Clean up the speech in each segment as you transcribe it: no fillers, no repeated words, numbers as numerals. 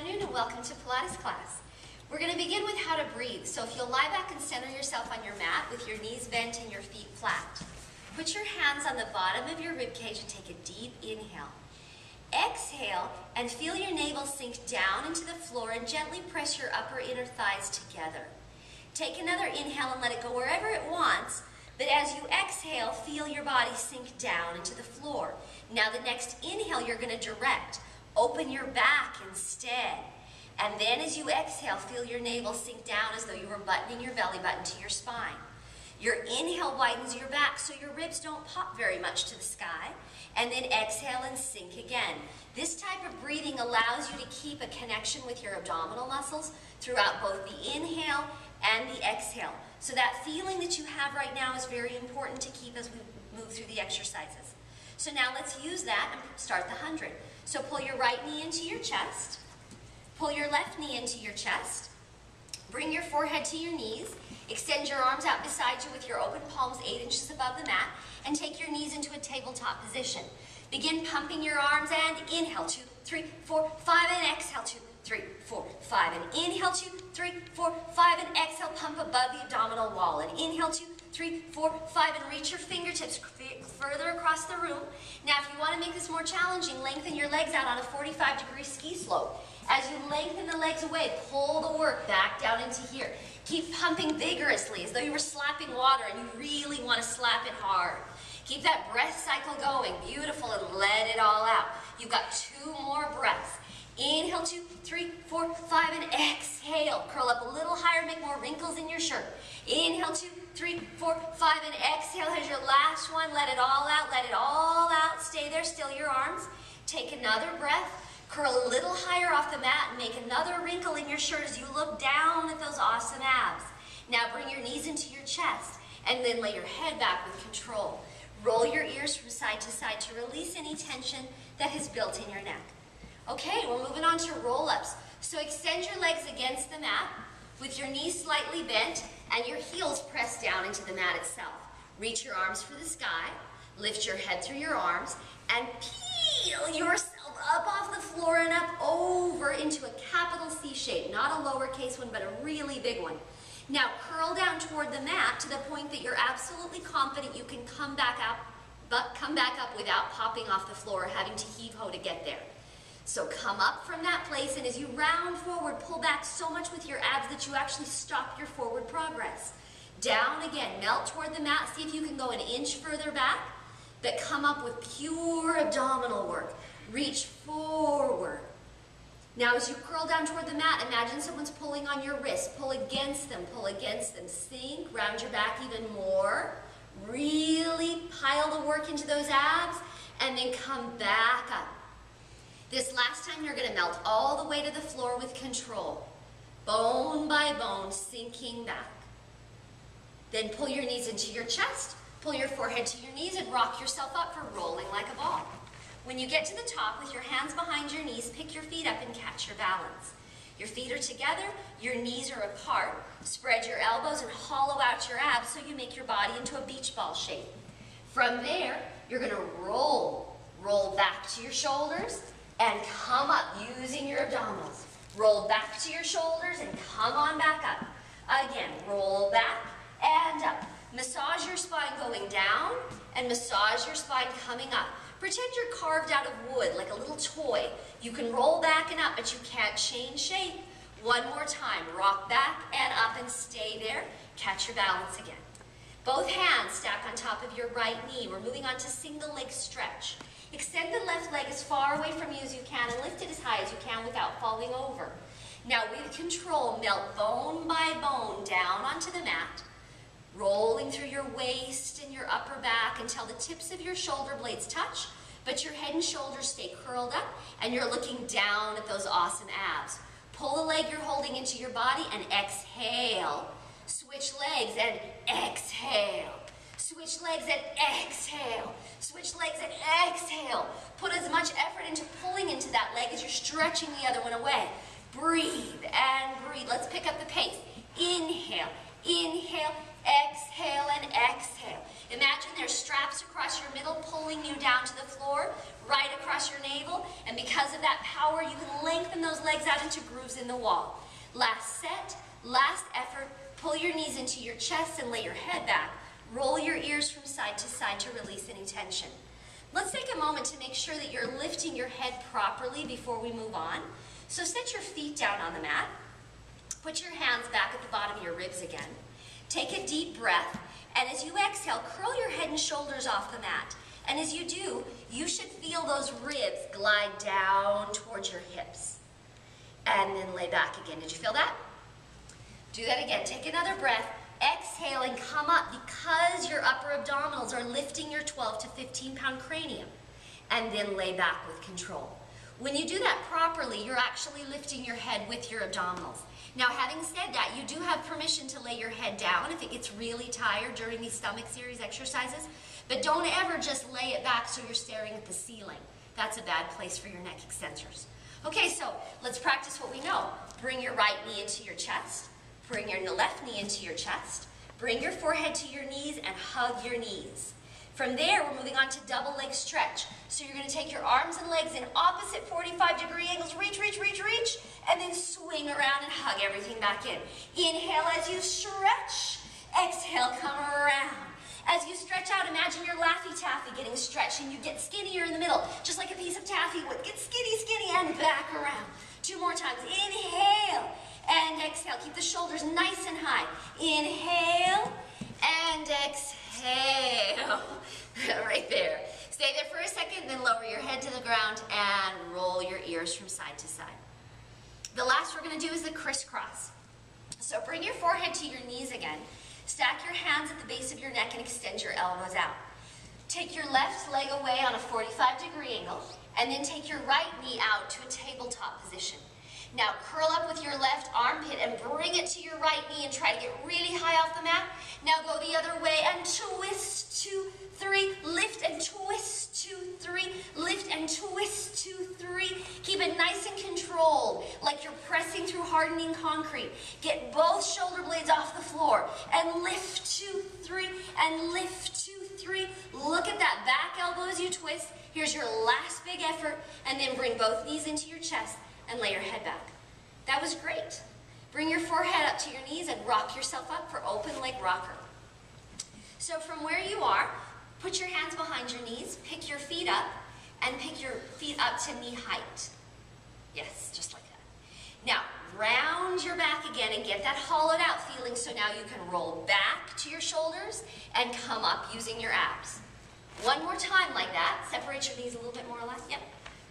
afternoon and welcome to Pilates class. We're going to begin with how to breathe. So if you'll lie back and center yourself on your mat with your knees bent and your feet flat. Put your hands on the bottom of your rib cage and take a deep inhale. Exhale and feel your navel sink down into the floor and gently press your upper inner thighs together. Take another inhale and let it go wherever it wants, but as you exhale, feel your body sink down into the floor. Now the next inhale you're going to direct. Open your back instead. And then as you exhale, feel your navel sink down as though you were buttoning your belly button to your spine. Your inhale widens your back so your ribs don't pop very much to the sky. And then exhale and sink again. This type of breathing allows you to keep a connection with your abdominal muscles throughout both the inhale and the exhale. So that feeling that you have right now is very important to keep as we move through the exercises. So now let's use that and start the 100. So pull your right knee into your chest. Pull your left knee into your chest. Bring your forehead to your knees. Extend your arms out beside you with your open palms 8 inches above the mat. And take your knees into a tabletop position. Begin pumping your arms and inhale 2, 3, 4, 5 and exhale 2, 3, 4, 5 and inhale 2, 3, 4, 5 and exhale. Pump above the abdominal wall and inhale 2, 3, 4, 5 and reach your fingertips further across the room. Now if you want to make this more challenging, lengthen your legs out on a 45-degree ski slope. As you lengthen the legs away, pull the work back down into here. Keep pumping vigorously as though you were slapping water and you really want to slap it hard. Keep that breath cycle going. Beautiful, and let it all out. You've got 2 more breaths. Inhale 2, 3, 4, 5 and exhale. Curl up a little higher, make more wrinkles in your shirt. Inhale 2, 3, 4, 5 and exhale as your last one. Let it all out, let it all out. Stay there, still your arms. Take another breath. Curl a little higher off the mat and make another wrinkle in your shirt as you look down at those awesome abs. Now bring your knees into your chest and then lay your head back with control. Roll your ears from side to side to release any tension that has built in your neck. Okay, we're moving on to roll-ups. So extend your legs against the mat with your knees slightly bent and your heels pressed down into the mat itself. Reach your arms for the sky, lift your head through your arms, and peel yourself up off the floor and up over into a capital C shape. Not a lowercase one, but a really big one. Now curl down toward the mat to the point that you're absolutely confident you can come back up without popping off the floor or having to heave-ho to get there. So come up from that place, and as you round forward, pull back so much with your abs that you actually stop your forward progress. Down again, melt toward the mat, see if you can go an inch further back, but come up with pure abdominal work. Reach forward. Now as you curl down toward the mat, imagine someone's pulling on your wrist. Pull against them, sink, round your back even more. Really pile the work into those abs, and then come back up. This last time you're going to melt all the way to the floor with control. Bone by bone, sinking back. Then pull your knees into your chest, pull your forehead to your knees, and rock yourself up for rolling like a ball. When you get to the top with your hands behind your knees, pick your feet up and catch your balance. Your feet are together, your knees are apart. Spread your elbows and hollow out your abs so you make your body into a beach ball shape. From there, you're going to roll. Roll back to your shoulders and come up using your abdominals. Roll back to your shoulders and come on back up. Again, roll back and up. Massage your spine going down and massage your spine coming up. Pretend you're carved out of wood like a little toy. You can roll back and up, but you can't change shape. One more time. Rock back and up and stay there. Catch your balance again. Both hands stack on top of your right knee. We're moving on to single leg stretch. Extend the left leg as far away from you as you can and lift it as high as you can without falling over. Now with control, melt bone by bone down onto the mat, rolling through your waist and your upper back until the tips of your shoulder blades touch, but your head and shoulders stay curled up and you're looking down at those awesome abs. Pull the leg you're holding into your body and exhale. Switch legs and exhale. Switch legs and exhale. Switch legs and exhale. Put as much effort into pulling into that leg as you're stretching the other one away. Breathe and breathe. Let's pick up the pace. Inhale, inhale, Exhale and exhale. Imagine there's straps across your middle pulling you down to the floor, right across your navel, and because of that power, you can lengthen those legs out into grooves in the wall. Last set, last effort. Pull your knees into your chest and lay your head back. Roll your ears from side to side to release any tension. Let's take a moment to make sure that you're lifting your head properly before we move on. So set your feet down on the mat. Put your hands back at the bottom of your ribs again. Take a deep breath, and as you exhale, curl your head and shoulders off the mat. And as you do, you should feel those ribs glide down towards your hips. And then lay back again. Did you feel that? Do that again. Take another breath. Exhale and come up because your upper abdominals are lifting your 12 to 15 pound cranium. And then lay back with control. When you do that properly, you're actually lifting your head with your abdominals. Now, having said that, you do have permission to lay your head down if it gets really tired during these stomach series exercises, but don't ever just lay it back so you're staring at the ceiling. That's a bad place for your neck extensors. Okay, so let's practice what we know. Bring your right knee into your chest. Bring your left knee into your chest. Bring your forehead to your knees and hug your knees. From there, we're moving on to double leg stretch. So you're going to take your arms and legs in opposite 45-degree angles, reach, and then swing around and hug everything back in. Inhale as you stretch. Exhale, come around. As you stretch out, imagine your Laffy Taffy getting stretched and you get skinnier in the middle, just like a piece of taffy would. Get skinny, and back around. 2 more times. Inhale and exhale. Keep the shoulders nice and high. Inhale and exhale. Right there. Stay there for a second, then lower your head to the ground and roll your ears from side to side. The last we're going to do is the crisscross. So bring your forehead to your knees again. Stack your hands at the base of your neck and extend your elbows out. Take your left leg away on a 45-degree angle, and then take your right knee out to a tabletop position. Now curl up with your left armpit and bring it to your right knee and try to get really high off the mat. Now go the other way and twist, 2, 3, lift and twist, 2, 3, lift and twist, 2, 3. Keep it nice and controlled, like you're pressing through hardening concrete. Get both shoulder blades off the floor and lift, 2, 3, and lift, 2, 3. Look at that back elbow as you twist. Here's your last big effort, and then bring both knees into your chest and lay your head back. That was great. Bring your forehead up to your knees and rock yourself up for open leg rocker. So from where you are, put your hands behind your knees, pick your feet up, and pick your feet up to knee height. Yes, just like that. Now, round your back again and get that hollowed out feeling so now you can roll back to your shoulders and come up using your abs. One more time like that. Separate your knees a little bit more or less. Yep.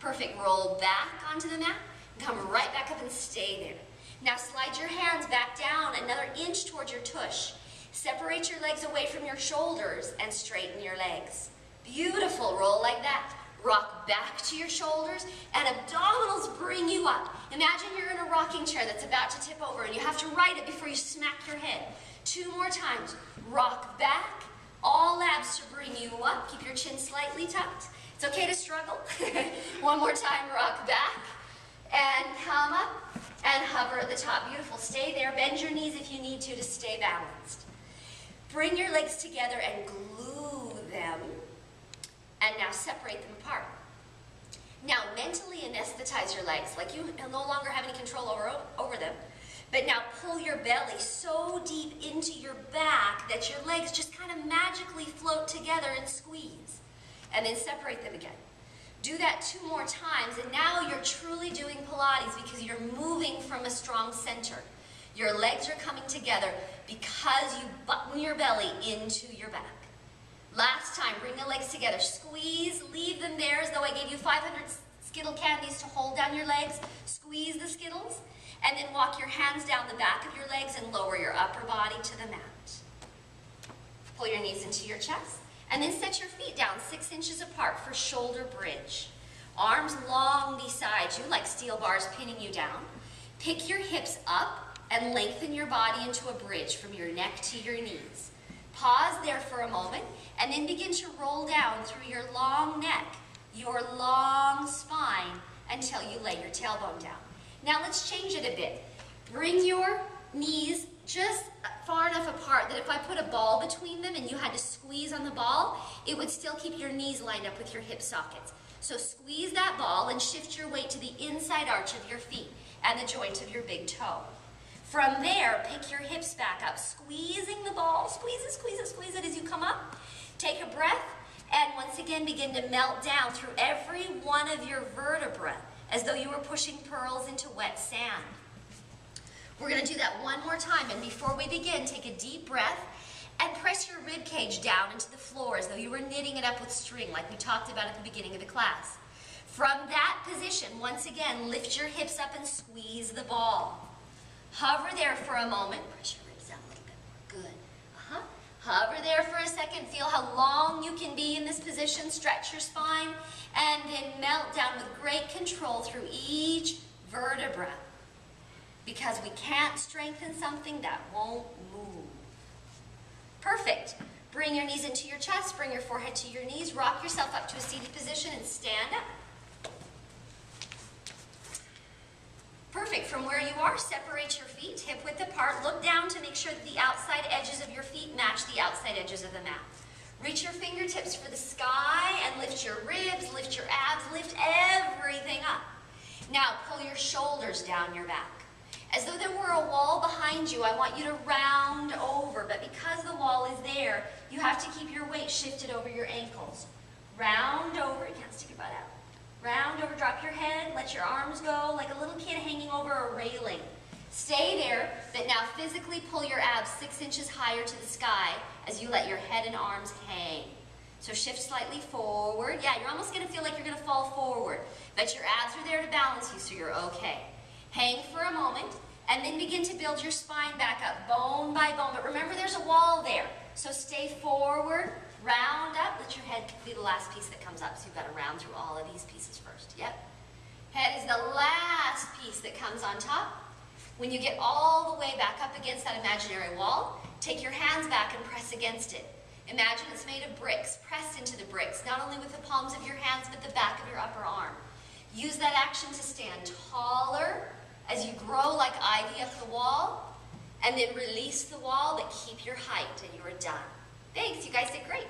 Perfect. Roll back onto the mat. Come right back up and stay there. Now slide your hands back down another inch towards your tush. Separate your legs away from your shoulders and straighten your legs. Beautiful. Roll like that. Rock back to your shoulders and abdominals bring you up. Imagine you're in a rocking chair that's about to tip over and you have to right it before you smack your head. 2 more times. Rock back. All abs to bring you up. Keep your chin slightly tucked. It's okay to struggle. 1 more time. Rock back. And come up and hover at the top. Beautiful. Stay there. Bend your knees if you need to stay balanced. Bring your legs together and glue them. And now separate them apart. Now mentally anesthetize your legs, like you no longer have any control over them. But now pull your belly so deep into your back that your legs just kind of magically float together and squeeze. And then separate them again. Do that 2 more times, and now you're truly doing Pilates because you're moving from a strong center. Your legs are coming together because you button your belly into your back. Last time, bring the legs together. Squeeze, leave them there as though I gave you 500 Skittle candies to hold down your legs. Squeeze the Skittles, and then walk your hands down the back of your legs and lower your upper body to the mat. Pull your knees into your chest. And then set your feet down 6 inches apart for shoulder bridge. Arms long beside you like steel bars pinning you down. Pick your hips up and lengthen your body into a bridge from your neck to your knees. Pause there for a moment and then begin to roll down through your long neck, your long spine until you lay your tailbone down. Now let's change it a bit. Bring your knees just far enough apart that if I put a ball between them and you had to squeeze on the ball, it would still keep your knees lined up with your hip sockets. So squeeze that ball and shift your weight to the inside arch of your feet and the joint of your big toe. From there, pick your hips back up, squeezing the ball, squeeze it, squeeze it, squeeze it as you come up. Take a breath, and once again begin to melt down through every one of your vertebrae, as though you were pushing pearls into wet sand. We're going to do that one more time, and before we begin, take a deep breath and press your rib cage down into the floor as though you were knitting it up with string, like we talked about at the beginning of the class. From that position, once again, lift your hips up and squeeze the ball. Hover there for a moment. Press your ribs down a little bit more. Good. Hover there for a second. Feel how long you can be in this position. Stretch your spine. And then melt down with great control through each vertebra. Because we can't strengthen something that won't move. Perfect. Bring your knees into your chest. Bring your forehead to your knees. Rock yourself up to a seated position and stand up. Perfect. From where you are, separate your feet, hip width apart. Look down to make sure that the outside edges of your feet match the outside edges of the mat. Reach your fingertips for the sky and lift your ribs, lift your abs, lift everything up. Now pull your shoulders down your back. As though there were a wall behind you, I want you to round over, but because the wall is there, you have to keep your weight shifted over your ankles. Round over, you can't stick your butt out. Round over, drop your head, let your arms go like a little kid hanging over a railing. Stay there, but now physically pull your abs 6 inches higher to the sky as you let your head and arms hang. So shift slightly forward. Yeah, you're almost going to feel like you're going to fall forward, but your abs are there to balance you, so you're okay. Hang for a moment, and then begin to build your spine back up, bone by bone. But remember, there's a wall there, so stay forward. Round up, let your head be the last piece that comes up, so you've got to round through all of these pieces first. Yep. Head is the last piece that comes on top. When you get all the way back up against that imaginary wall, take your hands back and press against it. Imagine it's made of bricks. Press into the bricks, not only with the palms of your hands, but the back of your upper arm. Use that action to stand taller as you grow like ivy up the wall, and then release the wall, but keep your height, and you are done. Thanks, you guys did great.